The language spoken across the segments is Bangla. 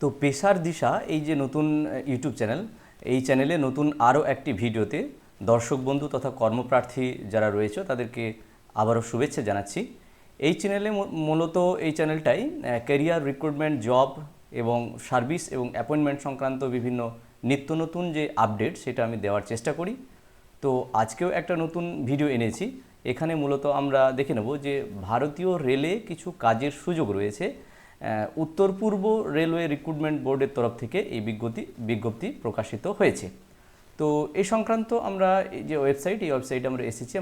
তো পেশার দিশা এই যে নতুন ইউটিউব চ্যানেল, এই চ্যানেলে নতুন আরও একটি ভিডিওতে দর্শক বন্ধু তথা কর্মপ্রার্থী যারা রয়েছে তাদেরকে আবারও শুভেচ্ছা জানাচ্ছি। এই চ্যানেলে মূলত এই চ্যানেলটাই ক্যারিয়ার রিক্রুটমেন্ট, জব এবং সার্ভিস এবং অ্যাপয়েন্টমেন্ট সংক্রান্ত বিভিন্ন নিত্য নতুন যে আপডেট সেটা আমি দেওয়ার চেষ্টা করি। তো আজকেও একটা নতুন ভিডিও এনেছি। এখানে মূলত আমরা দেখে নেব যে ভারতীয় রেলে কিছু কাজের সুযোগ রয়েছে। উত্তর পূর্ব রেলওয়ে রিক্রুটমেন্ট বোর্ডের তরফ থেকে এই বিজ্ঞপ্তি প্রকাশিত হয়েছে। তো এই সংক্রান্ত আমরা এই যে এই ওয়েবসাইটে আমরা এসেছি।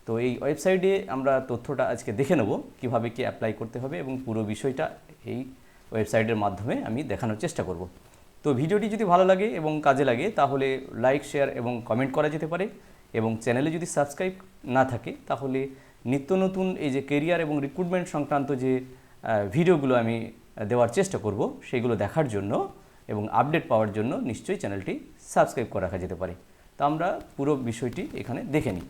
তো এই ওয়েবসাইটে আমরা তথ্যটা আজকে দেখে নেব কীভাবে কি অ্যাপ্লাই করতে হবে এবং পুরো বিষয়টা এই ওয়েবসাইটের মাধ্যমে আমি দেখানোর চেষ্টা করব। তো ভিডিওটি যদি ভালো লাগে এবং কাজে লাগে তাহলে লাইক, শেয়ার এবং কমেন্ট করা যেতে পারে। এবং চ্যানেলে যদি সাবস্ক্রাইব না থাকে তাহলে নিত্য নতুন এই যে কেরিয়ার এবং রিক্রুটমেন্ট সংক্রান্ত যে ভিডিওগুলো আমি দেওয়ার চেষ্টা করব সেগুলো দেখার জন্য এবং আপডেট পাওয়ার জন্য নিশ্চয়ই চ্যানেলটি সাবস্ক্রাইব করে রাখা যেতে পারে। তো আমরা পুরো বিষয়টি এখানে দেখে নিই।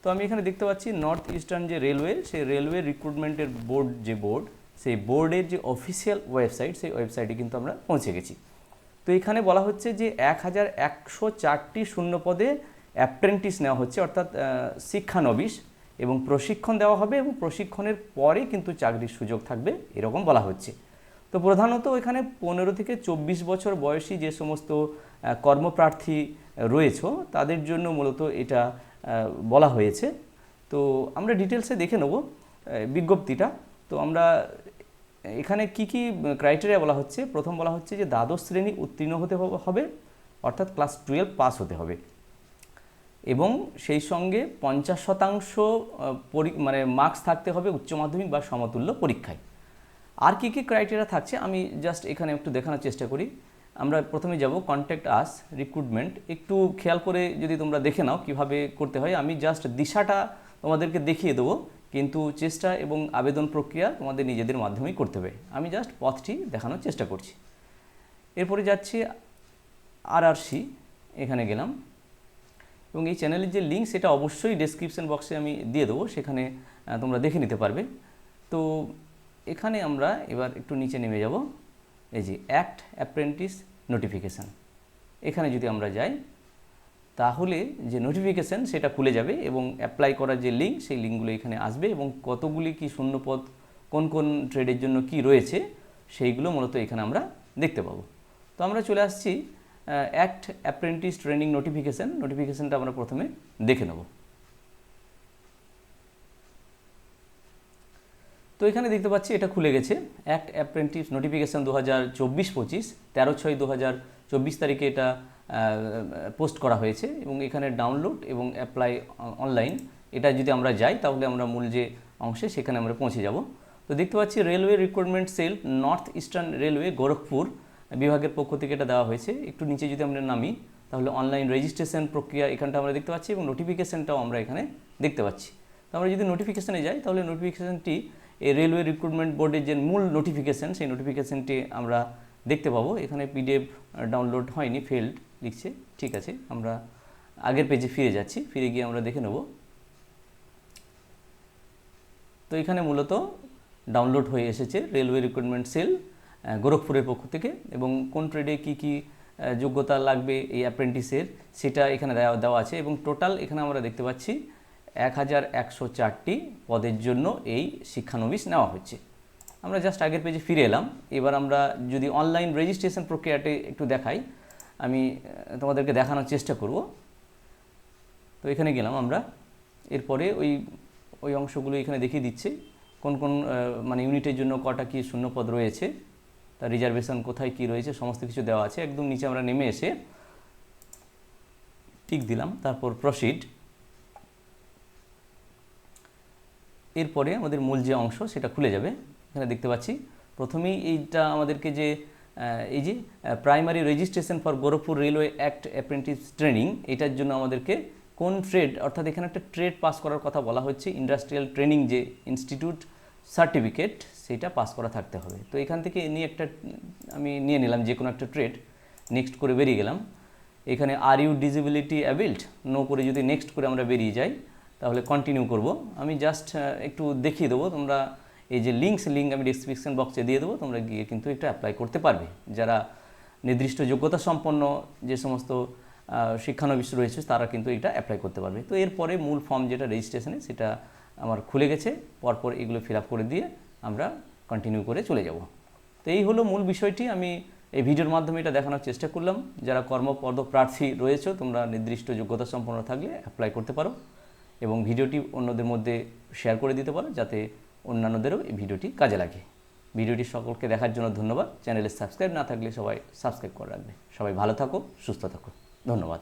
তো আমি এখানে দেখতে পাচ্ছি নর্থ ইস্টার্ন যে রেলওয়ে, সেই রেলওয়ে রিক্রুটমেন্টের বোর্ড সেই বোর্ডের যে অফিসিয়াল ওয়েবসাইট, সেই ওয়েবসাইটে কিন্তু আমরা পৌঁছে গেছি। তো এখানে বলা হচ্ছে যে 1104টি শূন্য পদে অ্যাপ্রেন্টিস নেওয়া হচ্ছে, অর্থাৎ শিক্ষানবিশ, এবং প্রশিক্ষণ দেওয়া হবে এবং প্রশিক্ষণের পরে কিন্তু চাকরির সুযোগ থাকবে এরকম বলা হচ্ছে। তো প্রধানত এখানে 15 থেকে 24 বছর বয়সী যে সমস্ত কর্মপ্রার্থী রয়েছে তাদের জন্য মূলত এটা বলা হয়েছে। তো আমরা ডিটেলসে দেখে নেব বিজ্ঞপ্তিটা। তো আমরা এখানে কি কি ক্রাইটেরিয়া বলা হচ্ছে। প্রথম বলা হচ্ছে যে দ্বাদশ শ্রেণী উত্তীর্ণ হতে হবে, অর্থাৎ ক্লাস 12 পাস হতে হবে, এবং সেই সঙ্গে 50% মানে মার্কস থাকতে হবে উচ্চ মাধ্যমিক বা সমতুল্য পরীক্ষায়। আর কি কি ক্রাইটেরিয়া থাকছে আমি জাস্ট এখানে একটু দেখানোর চেষ্টা করি। আমরা প্রথমে যাব কন্ট্যাক্ট আস রিক্রুটমেন্ট। একটু খেয়াল করে যদি তোমরা দেখে নাও কিভাবে করতে হয়। আমি জাস্ট দিশাটা তোমাদেরকে দেখিয়ে দেবো, কিন্তু চেষ্টা এবং আবেদন প্রক্রিয়া তোমাদের নিজেদের মাধ্যমেই করতে হবে। আমি জাস্ট পথটি দেখানোর চেষ্টা করছি। এরপরে যাচ্ছি আরআরসি, এখানে গেলাম, এবং এই চ্যানেলের যে লিঙ্ক সেটা অবশ্যই ডেসক্রিপশন বক্সে আমি দিয়ে দেবো, সেখানে তোমরা দেখে নিতে পারবে। তো এখানে আমরা এবার একটু নিচে নেমে যাব। এই যে অ্যাক্ট অ্যাপ্রেন্টিস নোটিফিকেশান, এখানে যদি আমরা যাই তাহলে যে নোটিফিকেশান সেটা খুলে যাবে এবং অ্যাপ্লাই করার যে লিঙ্ক সেই লিঙ্কগুলো এখানে আসবে এবং কতগুলি কি শূন্যপদ, কোন কোন ট্রেডের জন্য কি রয়েছে সেইগুলো মূলত এখানে আমরা দেখতে পাবো। তো আমরা চলে আসছি অ্যাক্ট অ্যাপ্রেন্টিস ট্রেনিং নোটিফিকেশানটা আমরা প্রথমে দেখে নেব। তো এখানে দেখতে পাচ্ছি এটা খুলে গেছে। অ্যাক্ট অ্যাপ্রেন্টিস নোটিফিকেশান 2024-25, 13/6/2024 তারিখে এটা পোস্ট করা হয়েছে এবং এখানে ডাউনলোড এবং অ্যাপ্লাই অনলাইন, এটা যদি আমরা যাই তাহলে আমরা মূল যে অংশে সেখানে আমরা পৌঁছে যাব। তো দেখতে পাচ্ছি railway recruitment sell, north eastern railway, Gorakhpur বিভাগের পক্ষ থেকে এটা দেওয়া হয়েছে। একটু নিচে যদি আমরা নামি তাহলে অনলাইন রেজিস্ট্রেশন প্রক্রিয়া এখানটা আমরা দেখতে পাচ্ছি এবং নোটিফিকেশানটাও আমরা এখানে দেখতে পাচ্ছি। তো আমরা যদি নোটিফিকেশানে যাই তাহলে নোটিফিকেশানটি এই রেলওয়ে রিক্রুটমেন্ট বোর্ডের যে মূল নোটিফিকেশান সেই নোটিফিকেশানটি আমরা দেখতে পাবো। এখানে পিডিএফ ডাউনলোড হয়নি, ফেল্ড লিখছে। ঠিক আছে, আমরা আগের পেজে ফিরে যাচ্ছি, ফিরে গিয়ে আমরা দেখে নেব। তো এখানে মূলত ডাউনলোড হয়ে এসেছে রেলওয়ে রিক্রুটমেন্ট সেল গোরখপুরের পক্ষ থেকে, এবং কোন ট্রেডে কি কি যোগ্যতা লাগবে এই অ্যাপ্রেন্টিসের সেটা এখানে দেওয়া আছে। এবং টোটাল এখানে আমরা দেখতে পাচ্ছি 1104টি পদের জন্য এই শিক্ষানবিশ নেওয়া হচ্ছে। আমরা জাস্ট আগের পেজে ফিরে এলাম। এবার আমরা যদি অনলাইন রেজিস্ট্রেশন প্রক্রিয়াটি একটু দেখাই, আমি তোমাদেরকে দেখানোর চেষ্টা করব। তো এখানে গেলাম আমরা। এরপরে ওই অংশগুলো এখানে দেখিয়ে দিচ্ছে কোন কোন মানে ইউনিটের জন্য কটা কি শূন্যপদ রয়েছে, তার রিজার্ভেশন কোথায় কি রয়েছে সমস্ত কিছু দেওয়া আছে। একদম নিচে আমরা নেমে এসে টিক দিলাম, তারপর প্রসিড। এরপরে আমাদের মূল যে অংশ সেটা খুলে যাবে। এখানে দেখতে পাচ্ছি প্রথমেই এইটা আমাদেরকে যে এই যে primary registration for Gorakhpur railway act apprentice training, এটার জন্য আমাদেরকে কোন ট্রেড, অর্থাৎ এখানে একটা ট্রেড পাস করার কথা বলা হচ্ছে, ইন্ডাস্ট্রিয়াল ট্রেনিং যে ইনস্টিটিউট সার্টিফিকেট সেটা পাস করা থাকতে হবে। তো এখান থেকে আমি নিয়ে নিলাম যে কোনো একটা ট্রেড, নেক্সট করে বেরিয়ে গেলাম। এখানে আর ইউ ডিসেবিলিটি অ্যাবিল্ড, নো করে যদি নেক্সট করে আমরা বেরিয়ে যাই তাহলে কন্টিনিউ করব। আমি জাস্ট একটু দেখিয়ে দেবো, তোমরা এই যে লিঙ্ক আমি ডিসক্রিপশন বক্সে দিয়ে দেবো, তোমরা গিয়ে কিন্তু এটা অ্যাপ্লাই করতে পারবে। যারা নির্দিষ্ট যোগ্যতা সম্পন্ন যে সমস্ত শিক্ষানবিশ রয়েছে তারা কিন্তু এটা অ্যাপ্লাই করতে পারবে। তো এরপরে মূল ফর্ম যেটা রেজিস্ট্রেশনে, সেটা আমার খুলে গেছে, পরপর এগুলো ফিল আপ করে দিয়ে আমরা কন্টিনিউ করে চলে যাব। তো এই হলো মূল বিষয়টি, আমি এই ভিডিওর মাধ্যমে এটা দেখানোর চেষ্টা করলাম। যারা কর্মপদপ্রার্থী রয়েছে তোমরা নির্দিষ্ট যোগ্যতা সম্পন্ন থাকলে অ্যাপ্লাই করতে পারো, এবং ভিডিওটি অন্যদের মধ্যে শেয়ার করে দিতে পারো যাতে অন্যান্যদেরও এই ভিডিওটি কাজে লাগে। ভিডিওটি সকলকে দেখার জন্য ধন্যবাদ। চ্যানেলে সাবস্ক্রাইব না থাকলে সবাই সাবস্ক্রাইব করে রাখবে। সবাই ভালো থাকো, সুস্থ থাকো, ধন্যবাদ।